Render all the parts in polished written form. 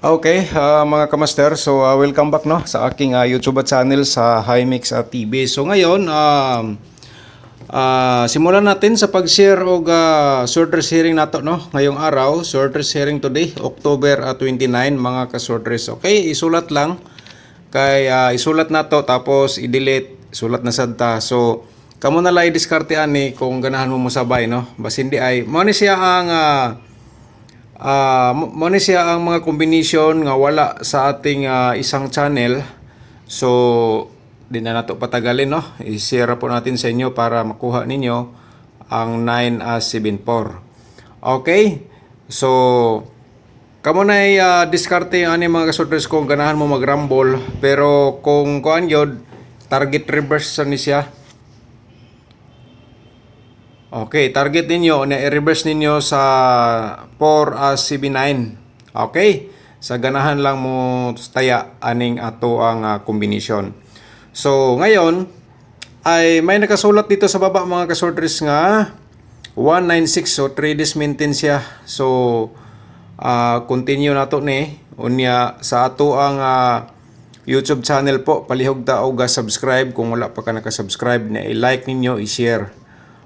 Okay, mga kamaster, so welcome back no sa aking YouTube channel sa Himix TV. So ngayon, simulan natin sa pag-share og sorter sharing nato no ngayong araw, sorter sharing today, October 29 mga ka-sorters. Okay, isulat lang kay isulat nato tapos i-delete, sulat na sadta. So kamo na lang i-diskarte ani kung ganahan mo mosabay no. Bas hindi ay mo ni siya ang mo ni siya ang mga combination nga wala sa ating isang channel. So di na nato patagalin no. I-share po natin sa inyo para makuha ninyo ang 974. Okay? So kamo na diskarte ani mga kasorters kung ganahan mo mag-rumble, pero kung kuan gyud target reverse sa ni siya. Okay, target ninyo na i-reverse ninyo sa 4 CB9. Okay? Sa ganahan lang mo taya aning ato ang combination. So, ngayon ay may nakasulat dito sa baba mga kasorters nga 196. So, 3 days maintain siya. So, continue na to ni. Unya sa ato ang YouTube channel po, palihog ta og subscribe kung wala pa ka naka-subscribe, na i-like ninyo, i-share.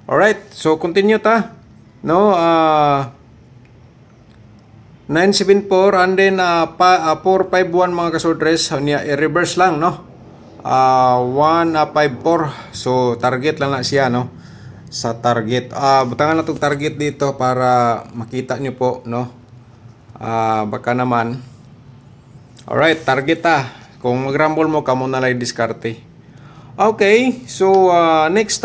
Alright, so continue ta. No, 974 and then 451 mga kasortres, i-reverse lang no. 154. So target lang na siya no. Sa target. Butangan na tong target dito para makita nyo po no. Baka naman. Alright, target ta. Kung mag-rumble mo, kamo na lang diskarte. Okay, so next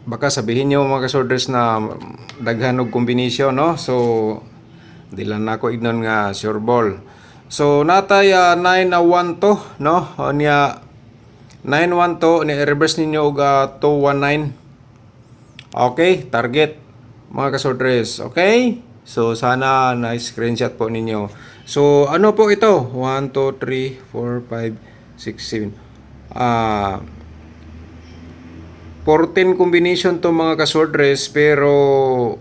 baka sabihin nyo mga kasorters na daghan og combination no. So di lang nako ignon nga sure ball. So natay 912 no. Nya 912 ni reverse ninyo og 219. Okay, target mga kasorters. Okay? So sana na screenshot po ninyo. So ano po ito? 1 2 3 4 5 6 7 14 combination to mga kasorters, pero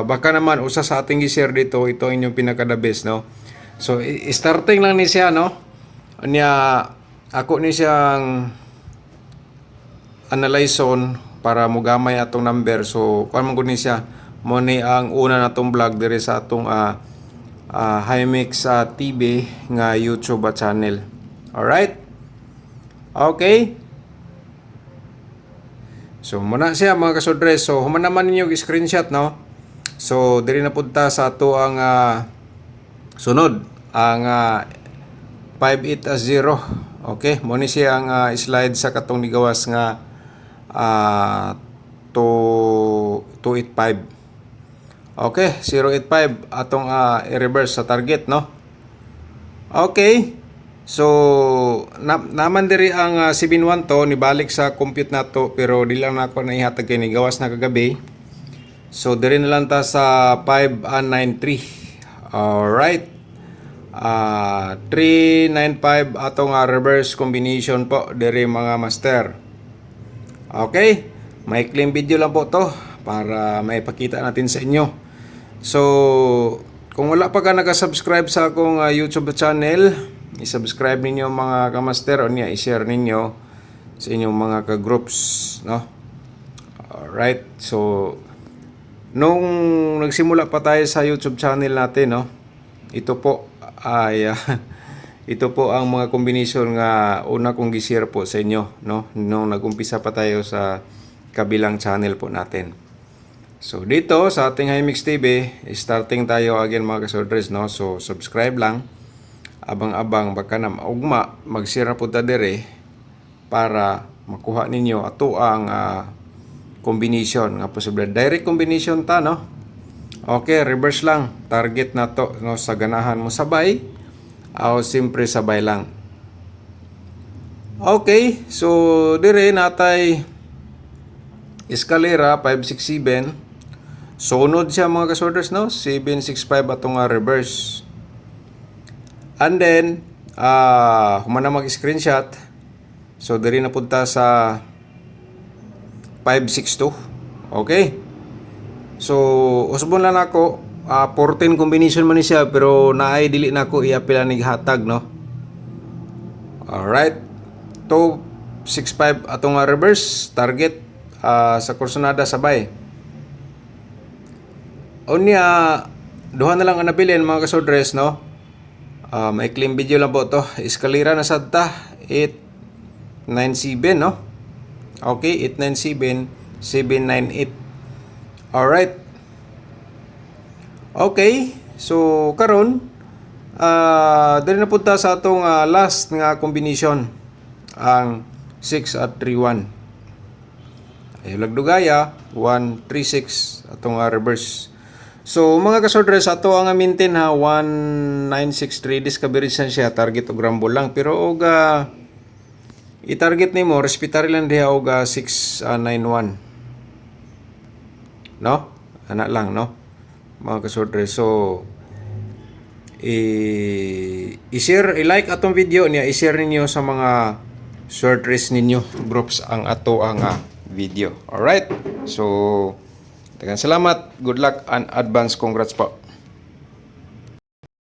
baka naman usa sa ating i-share dito, ito inyong pinaka-the best no. So starting lang ni siya no. Anya ako ni siyang analyzon para mugamay atong number. So kuan man gud ni siya, mo ni ang una natong vlog diri sa atong Himix TV nga YouTube channel. Alright? Okay? So muna siya mga kasortres. So human naman ninyo screenshot no. So diri na punta sa ato ang sunod ang 580. Okay, mo ni siya ang slide sa katong nigawas nga 285. Okay, 085 atong i-reverse sa target no. Okay. So naman diri ang 712 to nibalik sa compute nato, pero di lang nako naihatag kay nigawas na kagabi. So diri na lang ta sa 593. Alright. 395 atong reverse combination po diri mga master. Okay? May claim video lang po to para maipakita natin sa inyo. So kung wala pa ka naka-subscribe sa akong YouTube channel, i-subscribe ninyo mga kamaster, o niya i-share ninyo sa inyong mga ka-groups no. Alright, so nung nagsimula pa tayo sa YouTube channel natin no, ito po ay ito po ang mga combination nga una kong gi-share po sa inyo no, nung nag-umpisa pa tayo sa kabilang channel po natin. So dito sa ating Himix TV, starting tayo again mga kasorters no. So subscribe lang, abang-abang baka na maugma mag-share po ta dire para makuha ninyo ato ang combination nga posible direct combination ta no. Okay, reverse lang target na to no, sa ganahan mo sabay o simpre sabay lang. Okay, so dire natay eskalera 567. Sunod siya mga kasorters no, 765 atong reverse. And then humana mag-screenshot. So diri na punta sa 562. Okay? So usbon lang ako 14 combination man ni siya pero naay dili na ko i-appeal ni hatag, no. Alright. 265 atong reverse target sa kursonada sabay. Unya duha na lang ang nabilin mga kasodres, no. May claim video lang po to. Eskalera na sadta 897, no. Okay, 897 798. Alright. Okay. So karon dali na punta sa atong last nga combination, ang 6 at 3-1. Ayaw lagdugaya 136 atong reverse. So mga kasordres, ato ang maintain ha 1963 discoverage na siya, target og rumble lang, pero og i-target nimo respetary lang diha og 691, no, ana lang, no mga kasordres. So i-share, i-like atong video niya, i-share ninyo sa mga short race ninyo groups ang ato ang video. Alright, so daghang salamat, good luck and advance congrats po.